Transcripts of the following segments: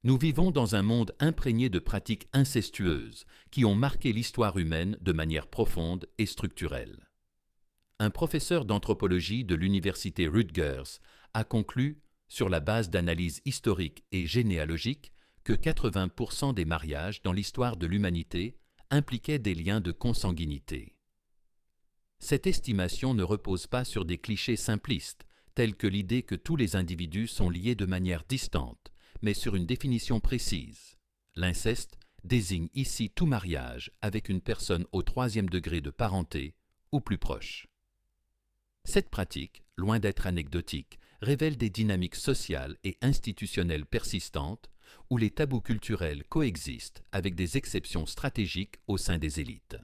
Nous vivons dans un monde imprégné de pratiques incestueuses qui ont marqué l'histoire humaine de manière profonde et structurelle. Un professeur d'anthropologie de l'université Rutgers a conclu, sur la base d'analyses historiques et généalogiques, que 80% des mariages dans l'histoire de l'humanité impliquaient des liens de consanguinité. Cette estimation ne repose pas sur des clichés simplistes, tels que l'idée que tous les individus sont liés de manière distante, mais sur une définition précise. L'inceste désigne ici tout mariage avec une personne au troisième degré de parenté ou plus proche. Cette pratique, loin d'être anecdotique, révèle des dynamiques sociales et institutionnelles persistantes où les tabous culturels coexistent avec des exceptions stratégiques au sein des élites.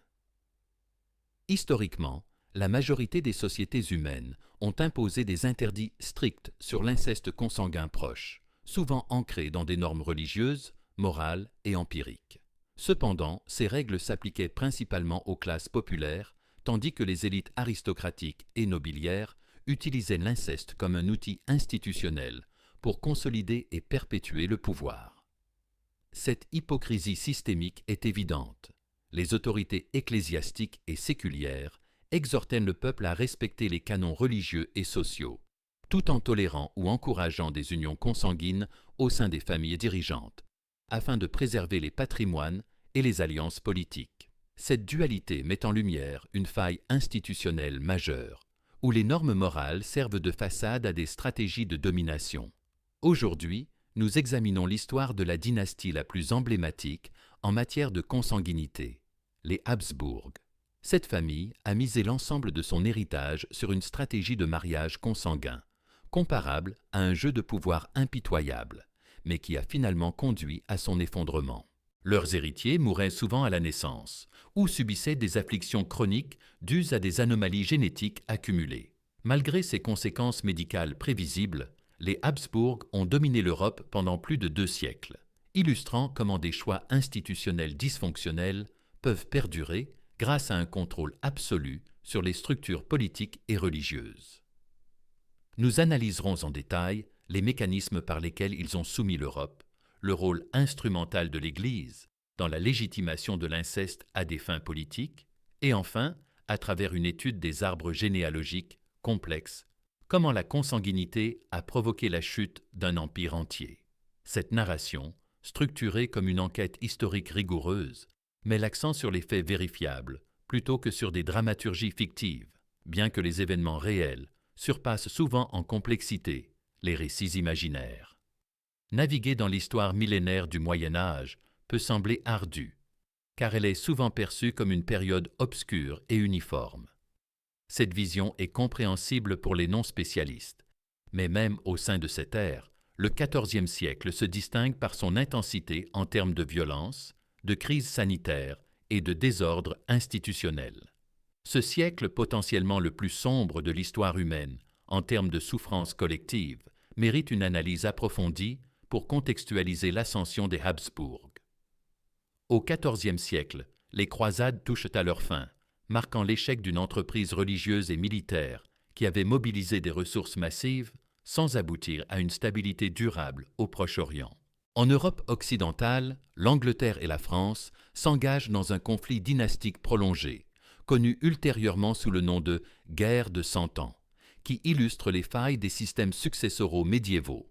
Historiquement, la majorité des sociétés humaines ont imposé des interdits stricts sur l'inceste consanguin proche, souvent ancrés dans des normes religieuses, morales et empiriques. Cependant, ces règles s'appliquaient principalement aux classes populaires, tandis que les élites aristocratiques et nobiliaires utilisaient l'inceste comme un outil institutionnel pour consolider et perpétuer le pouvoir. Cette hypocrisie systémique est évidente. Les autorités ecclésiastiques et séculières exhortaient le peuple à respecter les canons religieux et sociaux, tout en tolérant ou encourageant des unions consanguines au sein des familles dirigeantes, afin de préserver les patrimoines et les alliances politiques. Cette dualité met en lumière une faille institutionnelle majeure, où les normes morales servent de façade à des stratégies de domination. Aujourd'hui, nous examinons l'histoire de la dynastie la plus emblématique en matière de consanguinité, les Habsbourg. Cette famille a misé l'ensemble de son héritage sur une stratégie de mariage consanguin, comparable à un jeu de pouvoir impitoyable, mais qui a finalement conduit à son effondrement. Leurs héritiers mouraient souvent à la naissance, ou subissaient des afflictions chroniques dues à des anomalies génétiques accumulées. Malgré ces conséquences médicales prévisibles, les Habsbourg ont dominé l'Europe pendant plus de 2 siècles, illustrant comment des choix institutionnels dysfonctionnels peuvent perdurer grâce à un contrôle absolu sur les structures politiques et religieuses. Nous analyserons en détail les mécanismes par lesquels ils ont soumis l'Europe, le rôle instrumental de l'Église dans la légitimation de l'inceste à des fins politiques, et enfin, à travers une étude des arbres généalogiques complexes, comment la consanguinité a provoqué la chute d'un empire entier. Cette narration, structurée comme une enquête historique rigoureuse, met l'accent sur les faits vérifiables plutôt que sur des dramaturgies fictives, bien que les événements réels surpassent souvent en complexité les récits imaginaires. Naviguer dans l'histoire millénaire du Moyen Âge peut sembler ardu, car elle est souvent perçue comme une période obscure et uniforme. Cette vision est compréhensible pour les non-spécialistes, mais même au sein de cette ère, le XIVe siècle se distingue par son intensité en termes de violence, de crise sanitaire et de désordre institutionnel. Ce siècle potentiellement le plus sombre de l'histoire humaine, en termes de souffrance collective, mérite une analyse approfondie pour contextualiser l'ascension des Habsbourg. Au XIVe siècle, les croisades touchent à leur fin, marquant l'échec d'une entreprise religieuse et militaire qui avait mobilisé des ressources massives sans aboutir à une stabilité durable au Proche-Orient. En Europe occidentale, l'Angleterre et la France s'engagent dans un conflit dynastique prolongé, connu ultérieurement sous le nom de « guerre de 100 ans », qui illustre les failles des systèmes successoraux médiévaux,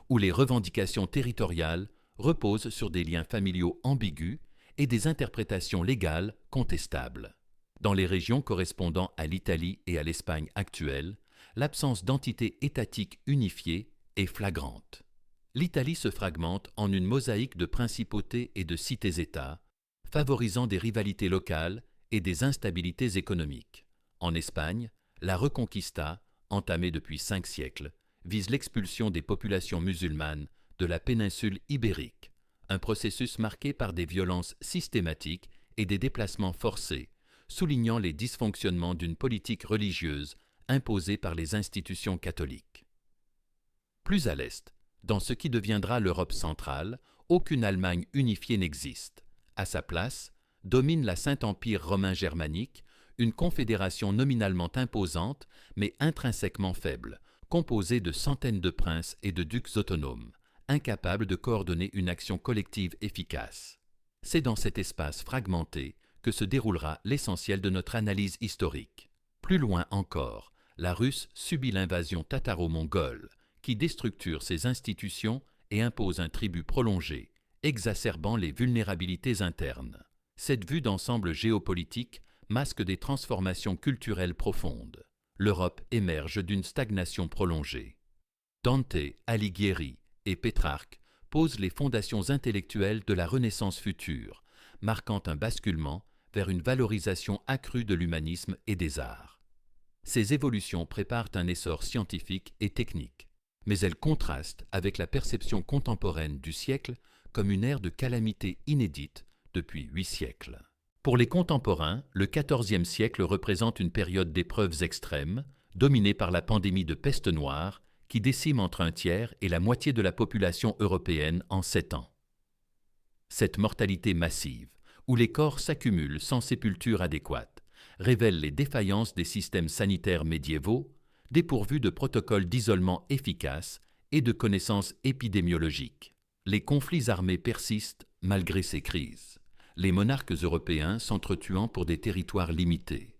où les revendications territoriales reposent sur des liens familiaux ambigus et des interprétations légales contestables. Dans les régions correspondant à l'Italie et à l'Espagne actuelles, l'absence d'entité étatique unifiée est flagrante. L'Italie se fragmente en une mosaïque de principautés et de cités-États, favorisant des rivalités locales et des instabilités économiques. En Espagne, la Reconquista, entamée depuis 5 siècles, vise l'expulsion des populations musulmanes de la péninsule ibérique, un processus marqué par des violences systématiques et des déplacements forcés, soulignant les dysfonctionnements d'une politique religieuse imposée par les institutions catholiques. Plus à l'est, dans ce qui deviendra l'Europe centrale, aucune Allemagne unifiée n'existe. À sa place, domine la Saint-Empire romain germanique, une confédération nominalement imposante mais intrinsèquement faible, composée de centaines de princes et de ducs autonomes, incapables de coordonner une action collective efficace. C'est dans cet espace fragmenté que se déroulera l'essentiel de notre analyse historique. Plus loin encore, la Russe subit l'invasion tataro-mongole, qui déstructure ses institutions et impose un tribut prolongé, exacerbant les vulnérabilités internes. Cette vue d'ensemble géopolitique masque des transformations culturelles profondes. L'Europe émerge d'une stagnation prolongée. Dante, Alighieri et Pétrarque posent les fondations intellectuelles de la Renaissance future, marquant un basculement vers une valorisation accrue de l'humanisme et des arts. Ces évolutions préparent un essor scientifique et technique, mais elles contrastent avec la perception contemporaine du siècle comme une ère de calamité inédite depuis 8 siècles. Pour les contemporains, le XIVe siècle représente une période d'épreuves extrêmes, dominée par la pandémie de peste noire, qui décime entre un tiers et la moitié de la population européenne en 7 ans. Cette mortalité massive, où les corps s'accumulent sans sépulture adéquate, révèle les défaillances des systèmes sanitaires médiévaux, dépourvus de protocoles d'isolement efficaces et de connaissances épidémiologiques. Les conflits armés persistent malgré ces crises, les monarques européens s'entretuant pour des territoires limités,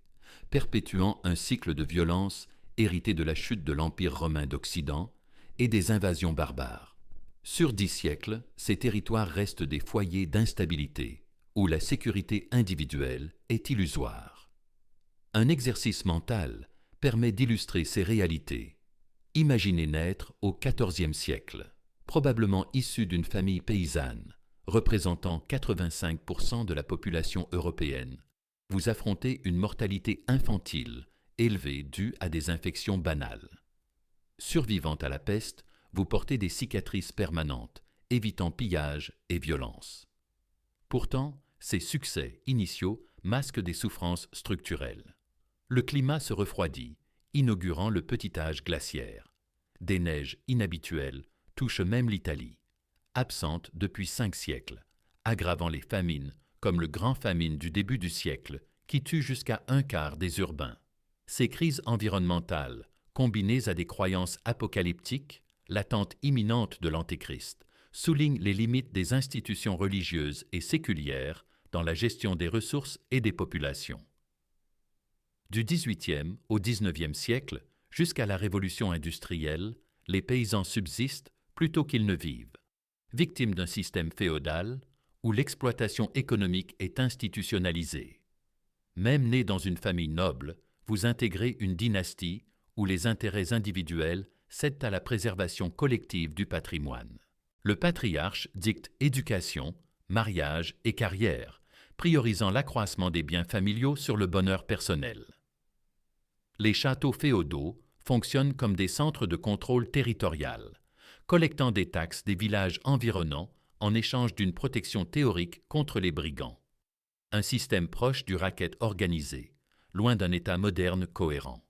perpétuant un cycle de violence hérité de la chute de l'Empire romain d'Occident et des invasions barbares. Sur 10 siècles, ces territoires restent des foyers d'instabilité, où la sécurité individuelle est illusoire. Un exercice mental permet d'illustrer ces réalités. Imaginez naître au XIVe siècle, probablement issu d'une famille paysanne, représentant 85% de la population européenne. Vous affrontez une mortalité infantile, élevée due à des infections banales. Survivant à la peste, vous portez des cicatrices permanentes, évitant pillage et violence. Pourtant, ces succès initiaux masquent des souffrances structurelles. Le climat se refroidit, inaugurant le petit âge glaciaire. Des neiges inhabituelles touchent même l'Italie, absente depuis 5 siècles, aggravant les famines comme le grand famine du début du siècle qui tue jusqu'à un quart des urbains. Ces crises environnementales, combinées à des croyances apocalyptiques, l'attente imminente de l'Antéchrist, soulignent les limites des institutions religieuses et séculières dans la gestion des ressources et des populations. Du XVIIIe au XIXe siècle, jusqu'à la Révolution industrielle, les paysans subsistent plutôt qu'ils ne vivent, victimes d'un système féodal où l'exploitation économique est institutionnalisée. Même né dans une famille noble, vous intégrez une dynastie où les intérêts individuels cèdent à la préservation collective du patrimoine. Le patriarche dicte éducation, mariage et carrière, priorisant l'accroissement des biens familiaux sur le bonheur personnel. Les châteaux féodaux fonctionnent comme des centres de contrôle territorial, collectant des taxes des villages environnants en échange d'une protection théorique contre les brigands. Un système proche du racket organisé, loin d'un État moderne cohérent.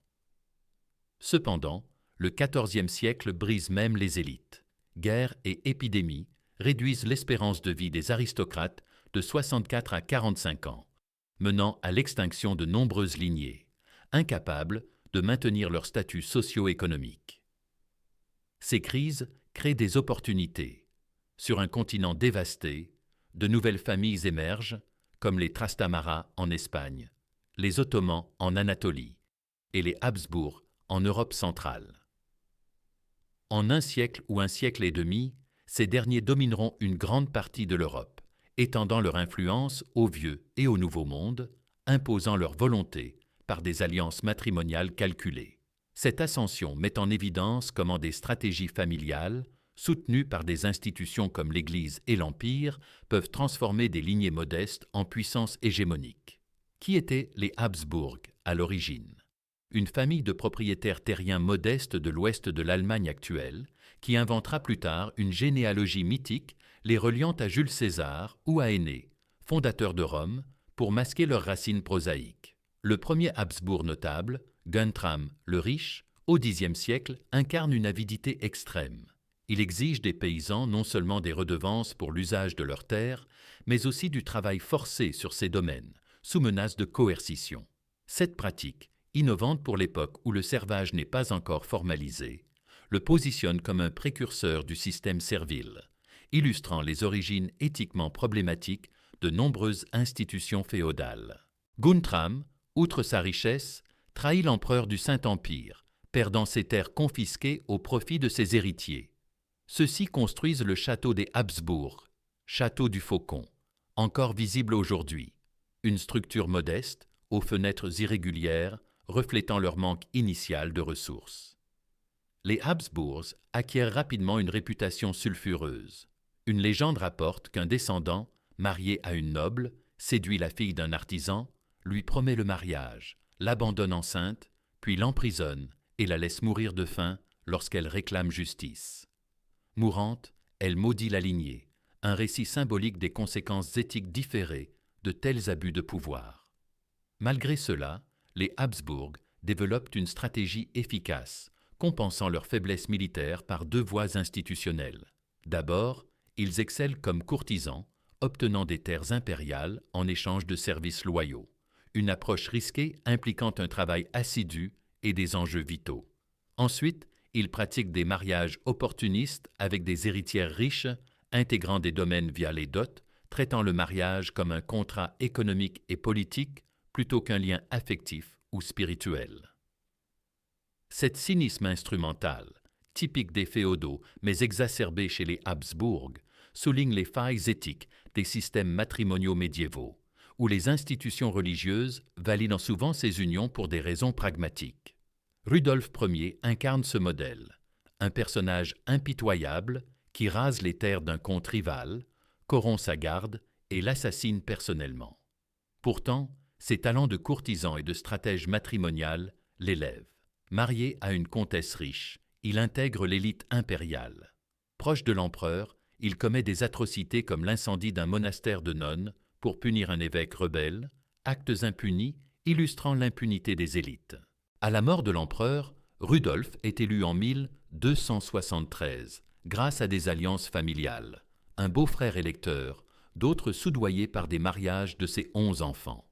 Cependant, le XIVe siècle brise même les élites. Guerres et épidémies réduisent l'espérance de vie des aristocrates de 64 à 45 ans, menant à l'extinction de nombreuses lignées, incapables de maintenir leur statut socio-économique. Ces crises créent des opportunités. Sur un continent dévasté, de nouvelles familles émergent, comme les Trastamara en Espagne, les Ottomans en Anatolie et les Habsbourg en Europe centrale. En un siècle ou un siècle et demi, ces derniers domineront une grande partie de l'Europe, étendant leur influence au Vieux et au Nouveau Monde, imposant leur volonté par des alliances matrimoniales calculées. Cette ascension met en évidence comment des stratégies familiales, soutenues par des institutions comme l'Église et l'Empire, peuvent transformer des lignées modestes en puissance hégémonique. Qui étaient les Habsbourg à l'origine? Une famille de propriétaires terriens modestes de l'ouest de l'Allemagne actuelle, qui inventera plus tard une généalogie mythique les reliant à Jules César ou à Énée, fondateur de Rome, pour masquer leurs racines prosaïques. Le premier Habsbourg notable, Guntram le Riche, au Xe siècle, incarne une avidité extrême. Il exige des paysans non seulement des redevances pour l'usage de leurs terres, mais aussi du travail forcé sur ces domaines, sous menace de coercition. Cette pratique, innovante pour l'époque où le servage n'est pas encore formalisé, le positionne comme un précurseur du système servile, illustrant les origines éthiquement problématiques de nombreuses institutions féodales. Guntram, outre sa richesse, trahit l'empereur du Saint-Empire, perdant ses terres confisquées au profit de ses héritiers. Ceux-ci construisent le château des Habsbourg, château du Faucon, encore visible aujourd'hui, une structure modeste, aux fenêtres irrégulières, reflétant leur manque initial de ressources. Les Habsbourgs acquièrent rapidement une réputation sulfureuse. Une légende rapporte qu'un descendant, marié à une noble, séduit la fille d'un artisan, lui promet le mariage, l'abandonne enceinte, puis l'emprisonne et la laisse mourir de faim lorsqu'elle réclame justice. Mourante, elle maudit la lignée, un récit symbolique des conséquences éthiques différées de tels abus de pouvoir. Malgré cela, les Habsbourg développent une stratégie efficace, compensant leur faiblesse militaire par deux voies institutionnelles. D'abord, ils excellent comme courtisans, obtenant des terres impériales en échange de services loyaux, une approche risquée impliquant un travail assidu et des enjeux vitaux. Ensuite, ils pratiquent des mariages opportunistes avec des héritières riches, intégrant des domaines via les dots, traitant le mariage comme un contrat économique et politique plutôt qu'un lien affectif ou spirituel. Cet cynisme instrumental, typique des féodaux mais exacerbé chez les Habsbourg, souligne les failles éthiques des systèmes matrimoniaux médiévaux, où les institutions religieuses valident souvent ces unions pour des raisons pragmatiques. Rudolf Ier incarne ce modèle, un personnage impitoyable qui rase les terres d'un comte rival, corrompt sa garde et l'assassine personnellement. Pourtant, ses talents de courtisan et de stratège matrimonial l'élèvent. Marié à une comtesse riche, il intègre l'élite impériale. Proche de l'empereur, il commet des atrocités comme l'incendie d'un monastère de nonnes pour punir un évêque rebelle, actes impunis illustrant l'impunité des élites. À la mort de l'empereur, Rudolf est élu en 1273, grâce à des alliances familiales, un beau-frère électeur, d'autres soudoyés par des mariages de ses 11 enfants.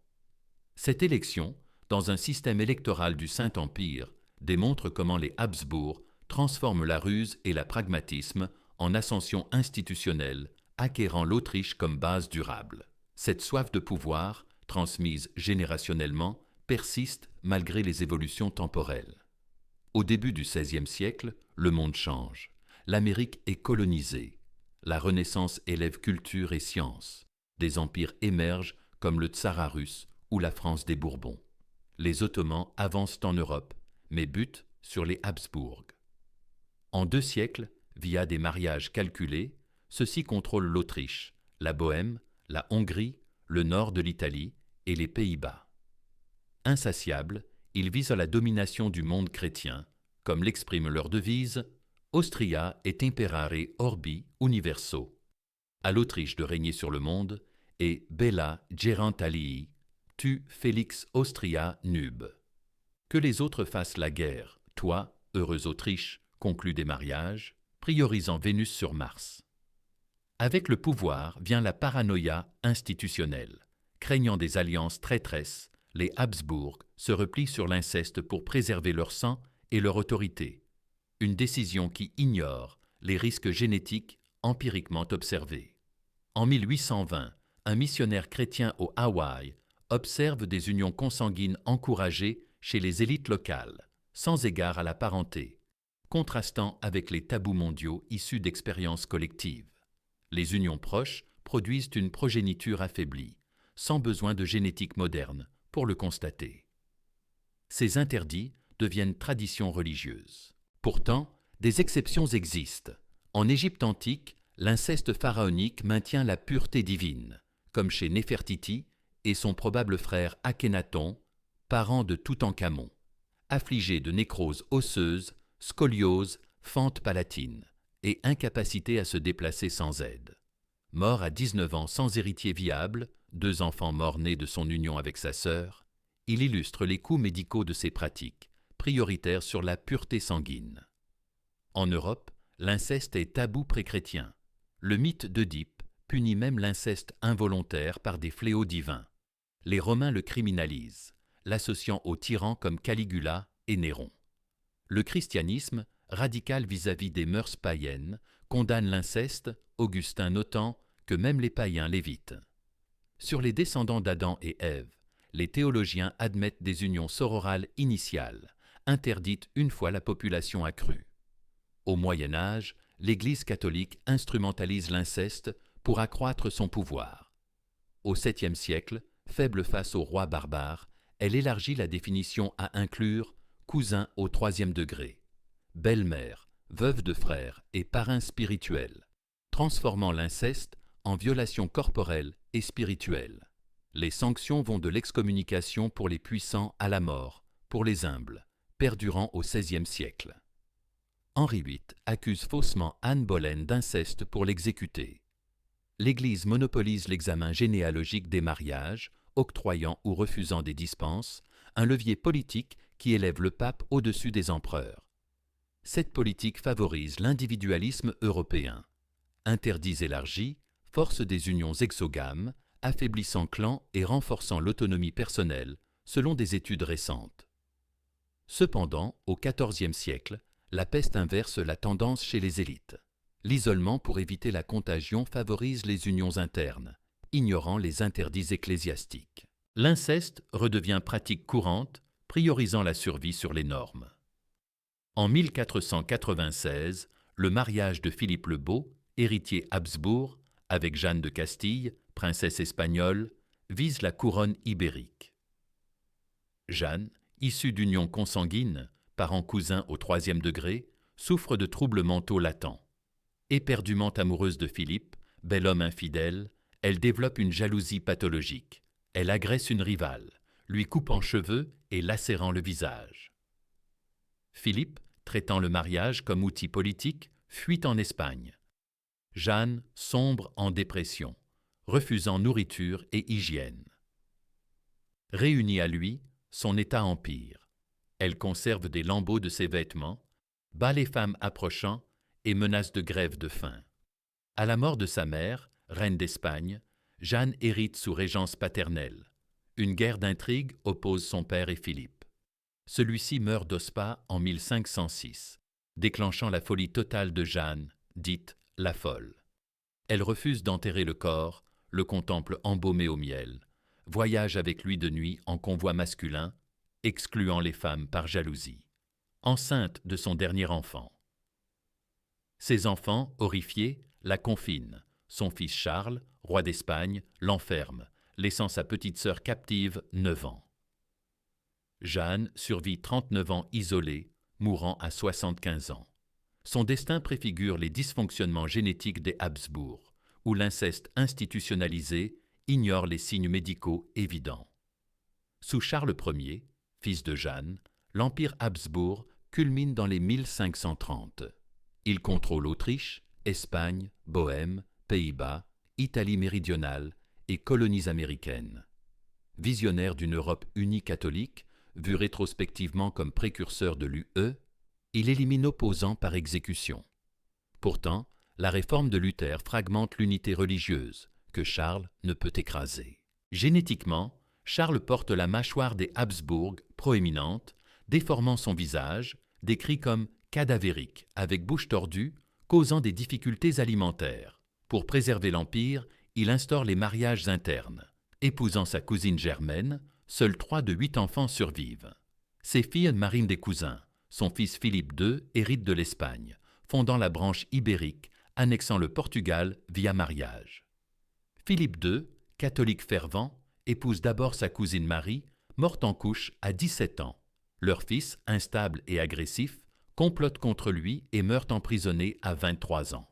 Cette élection, dans un système électoral du Saint-Empire, démontre comment les Habsbourg transforment la ruse et le pragmatisme en ascension institutionnelle, acquérant l'Autriche comme base durable. Cette soif de pouvoir, transmise générationnellement, persiste malgré les évolutions temporelles. Au début du XVIe siècle, le monde change. L'Amérique est colonisée. La Renaissance élève culture et science. Des empires émergent comme le Tsarat russe ou la France des Bourbons. Les Ottomans avancent en Europe, mais butent sur les Habsbourg. En 2 siècles, via des mariages calculés, ceux-ci contrôlent l'Autriche, la Bohême, la Hongrie, le nord de l'Italie et les Pays-Bas. Insatiables, ils visent à la domination du monde chrétien, comme l'exprime leur devise « Austria et imperare orbi universo », à l'Autriche de régner sur le monde, et « Bella gerant alii », tu Félix Austria nub. Que les autres fassent la guerre, toi, heureuse Autriche, conclus des mariages, priorisant Vénus sur Mars. Avec le pouvoir vient la paranoïa institutionnelle. Craignant des alliances traîtresses, les Habsbourg se replient sur l'inceste pour préserver leur sang et leur autorité. Une décision qui ignore les risques génétiques empiriquement observés. En 1820, un missionnaire chrétien au Hawaï observe des unions consanguines encouragées chez les élites locales, sans égard à la parenté, contrastant avec les tabous mondiaux issus d'expériences collectives. Les unions proches produisent une progéniture affaiblie, sans besoin de génétique moderne pour le constater. Ces interdits deviennent traditions religieuses. Pourtant, des exceptions existent. En Égypte antique, l'inceste pharaonique maintient la pureté divine, comme chez Néfertiti et son probable frère Akhénaton, parent de Toutankhamon, affligé de nécrose osseuse, scoliose, fente palatine et incapacité à se déplacer sans aide. Mort à 19 ans sans héritier viable, 2 enfants morts-nés de son union avec sa sœur, il illustre les coûts médicaux de ces pratiques, prioritaires sur la pureté sanguine. En Europe, l'inceste est tabou pré-chrétien. Le mythe d'Œdipe punit même l'inceste involontaire par des fléaux divins. Les Romains le criminalisent, l'associant aux tyrans comme Caligula et Néron. Le christianisme radical vis-à-vis des mœurs païennes, condamne l'inceste, Augustin notant que même les païens l'évitent. Sur les descendants d'Adam et Ève, les théologiens admettent des unions sororales initiales, interdites une fois la population accrue. Au Moyen Âge, l'Église catholique instrumentalise l'inceste pour accroître son pouvoir. Au 7e siècle, faible face aux rois barbares, elle élargit la définition à inclure cousin au 3e degré, belle-mère, veuve de frère et parrain spirituel, transformant l'inceste en violation corporelle et spirituelle. Les sanctions vont de l'excommunication pour les puissants à la mort, pour les humbles, perdurant au XVIe siècle. Henri VIII accuse faussement Anne Boleyn d'inceste pour l'exécuter. L'Église monopolise l'examen généalogique des mariages, octroyant ou refusant des dispenses, un levier politique qui élève le pape au-dessus des empereurs. Cette politique favorise l'individualisme européen. Interdits élargis, force des unions exogames, affaiblissant clans et renforçant l'autonomie personnelle, selon des études récentes. Cependant, au XIVe siècle, la peste inverse la tendance chez les élites. L'isolement pour éviter la contagion favorise les unions internes, ignorant les interdits ecclésiastiques. L'inceste redevient pratique courante, priorisant la survie sur les normes. En 1496, le mariage de Philippe le Beau, héritier Habsbourg, avec Jeanne de Castille, princesse espagnole, vise la couronne ibérique. Jeanne, issue d'union consanguine, parent cousin au 3e degré, souffre de troubles mentaux latents. Éperdument amoureuse de Philippe, bel homme infidèle, elle développe une jalousie pathologique. Elle agresse une rivale, lui coupant cheveux et lacérant le visage. Philippe, traitant le mariage comme outil politique, fuit en Espagne. Jeanne sombre en dépression, refusant nourriture et hygiène. Réunie à lui, son état empire. Elle conserve des lambeaux de ses vêtements, bat les femmes approchant et menace de grève de faim. À la mort de sa mère, reine d'Espagne, Jeanne hérite sous régence paternelle. Une guerre d'intrigue oppose son père et Philippe. Celui-ci meurt d'Ospa en 1506, déclenchant la folie totale de Jeanne, dite la folle. Elle refuse d'enterrer le corps, le contemple embaumé au miel, voyage avec lui de nuit en convoi masculin, excluant les femmes par jalousie. Enceinte de son dernier enfant. Ses enfants, horrifiés, la confinent. Son fils Charles, roi d'Espagne, l'enferme, laissant sa petite sœur captive 9 ans. Jeanne survit 39 ans isolée, mourant à 75 ans. Son destin préfigure les dysfonctionnements génétiques des Habsbourg, où l'inceste institutionnalisé ignore les signes médicaux évidents. Sous Charles Ier, fils de Jeanne, l'empire Habsbourg culmine dans les 1530. Il contrôle Autriche, Espagne, Bohême, Pays-Bas, Italie méridionale et colonies américaines. Visionnaire d'une Europe unie catholique, vu rétrospectivement comme précurseur de l'UE, il élimine opposants par exécution. Pourtant, la réforme de Luther fragmente l'unité religieuse, que Charles ne peut écraser. Génétiquement, Charles porte la mâchoire des Habsbourg proéminente, déformant son visage, décrit comme cadavérique, avec bouche tordue, causant des difficultés alimentaires. Pour préserver l'Empire, il instaure les mariages internes. Épousant sa cousine Germaine, seuls 3 de 8 enfants survivent. Ses filles marient des cousins. Son fils Philippe II hérite de l'Espagne, fondant la branche ibérique, annexant le Portugal via mariage. Philippe II, catholique fervent, épouse d'abord sa cousine Marie, morte en couche à 17 ans. Leur fils, instable et agressif, complote contre lui et meurt emprisonné à 23 ans.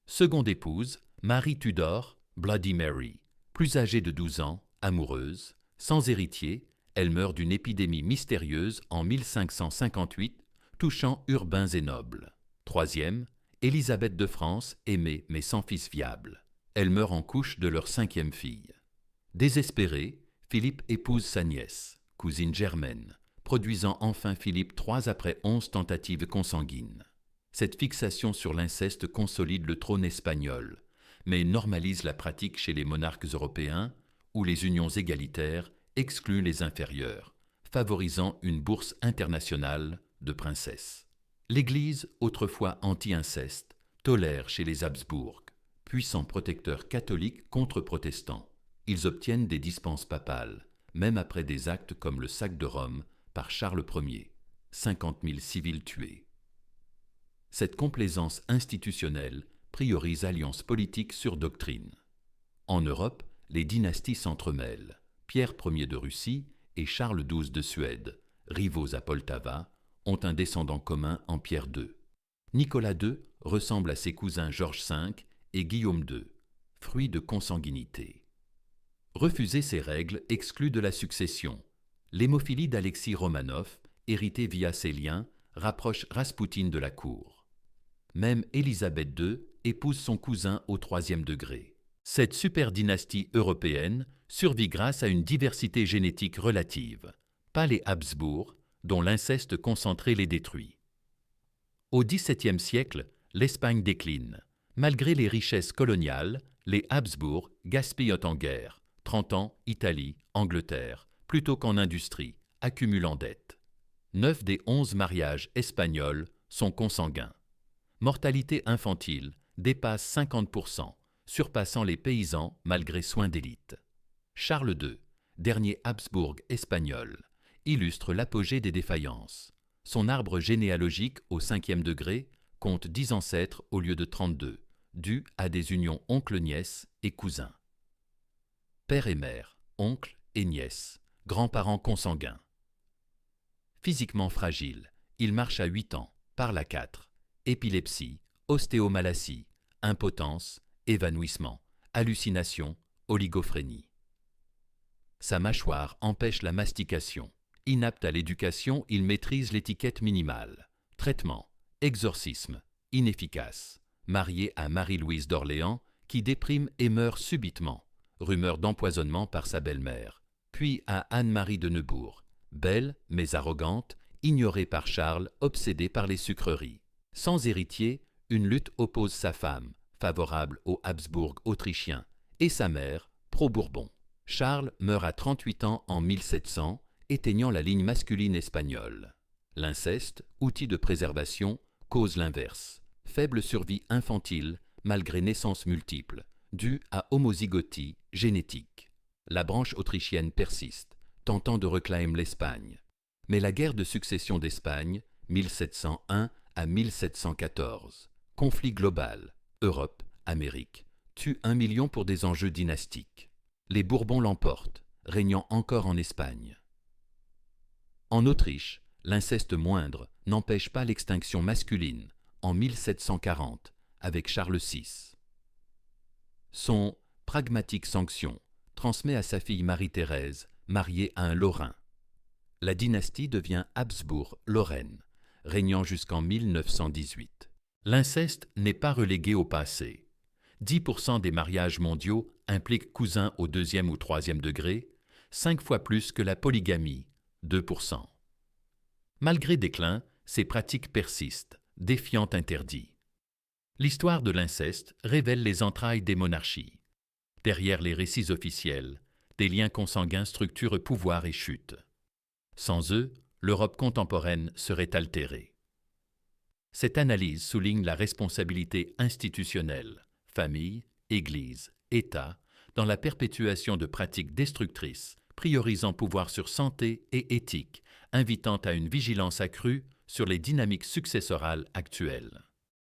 Seconde épouse, Marie Tudor, Bloody Mary, plus âgée de 12 ans, amoureuse, sans héritier, elle meurt d'une épidémie mystérieuse en 1558, touchant urbains et nobles. Troisième, Élisabeth de France, aimée mais sans fils viable. Elle meurt en couche de leur 5e fille. Désespéré, Philippe épouse sa nièce, cousine Germaine, produisant enfin Philippe 3 après 11 tentatives consanguines. Cette fixation sur l'inceste consolide le trône espagnol, mais normalise la pratique chez les monarques européens, où les unions égalitaires excluent les inférieurs, favorisant une bourse internationale de princesses. L'Église, autrefois anti-inceste, tolère chez les Habsbourg, puissants protecteurs catholiques contre protestants. Ils obtiennent des dispenses papales, même après des actes comme le sac de Rome par Charles Ier, 50 000 civils tués. Cette complaisance institutionnelle priorise alliance politique sur doctrine. En Europe, les dynasties s'entremêlent. Pierre Ier de Russie et Charles XII de Suède, rivaux à Poltava, ont un descendant commun en Pierre II. Nicolas II ressemble à ses cousins Georges V et Guillaume II, fruit de consanguinité. Refuser ces règles exclut de la succession. L'hémophilie d'Alexis Romanov, héritée via ses liens, rapproche Raspoutine de la cour. Même Élisabeth II épouse son cousin au troisième degré. Cette superdynastie européenne survit grâce à une diversité génétique relative, pas les Habsbourg, dont l'inceste concentré les détruit. Au XVIIe siècle, l'Espagne décline. Malgré les richesses coloniales, les Habsbourg gaspillent en guerre, 30 ans, Italie, Angleterre, plutôt qu'en industrie, accumulant dettes. 9 des 11 mariages espagnols sont consanguins. Mortalité infantile dépasse 50%, surpassant les paysans malgré soins d'élite. Charles II, dernier Habsbourg espagnol, illustre l'apogée des défaillances. Son arbre généalogique au 5e degré compte 10 ancêtres au lieu de 32, dus à des unions oncle-nièce et cousin. Père et mère, oncle et nièce, grands-parents consanguins. Physiquement fragile, il marche à 8 ans, parle à 4, épilepsie, ostéomalacie, impotence, évanouissement, hallucination, oligophrénie. Sa mâchoire empêche la mastication. Inapte à l'éducation, il maîtrise l'étiquette minimale. Traitement, exorcisme, inefficace. Marié à Marie-Louise d'Orléans, qui déprime et meurt subitement. Rumeur d'empoisonnement par sa belle-mère. Puis à Anne-Marie de Neubourg, belle mais arrogante, ignorée par Charles, obsédée par les sucreries. Sans héritier, une lutte oppose sa femme, favorable aux Habsbourg autrichiens, et sa mère, pro-Bourbon. Charles meurt à 38 ans en 1700, éteignant la ligne masculine espagnole. L'inceste, outil de préservation, cause l'inverse. Faible survie infantile, malgré naissances multiples, due à homozygotie génétique. La branche autrichienne persiste, tentant de reclamer l'Espagne. Mais la guerre de succession d'Espagne, 1701 à 1714, conflit global, Europe, Amérique, tue 1 million pour des enjeux dynastiques. Les Bourbons l'emportent, régnant encore en Espagne. En Autriche, l'inceste moindre n'empêche pas l'extinction masculine, en 1740, avec Charles VI. Son « pragmatique sanction » transmet à sa fille Marie-Thérèse, mariée à un Lorrain. La dynastie devient Habsbourg-Lorraine, régnant jusqu'en 1918. L'inceste n'est pas relégué au passé. 10% des mariages mondiaux impliquent cousins au 2e ou 3e degré, 5 fois plus que la polygamie, 2%. Malgré déclin, ces pratiques persistent, défiant interdits. L'histoire de l'inceste révèle les entrailles des monarchies. Derrière les récits officiels, des liens consanguins structurent pouvoir et chute. Sans eux, l'Europe contemporaine serait altérée. Cette analyse souligne la responsabilité institutionnelle, famille, Église, État, dans la perpétuation de pratiques destructrices, priorisant pouvoir sur santé et éthique, invitant à une vigilance accrue sur les dynamiques successorales actuelles.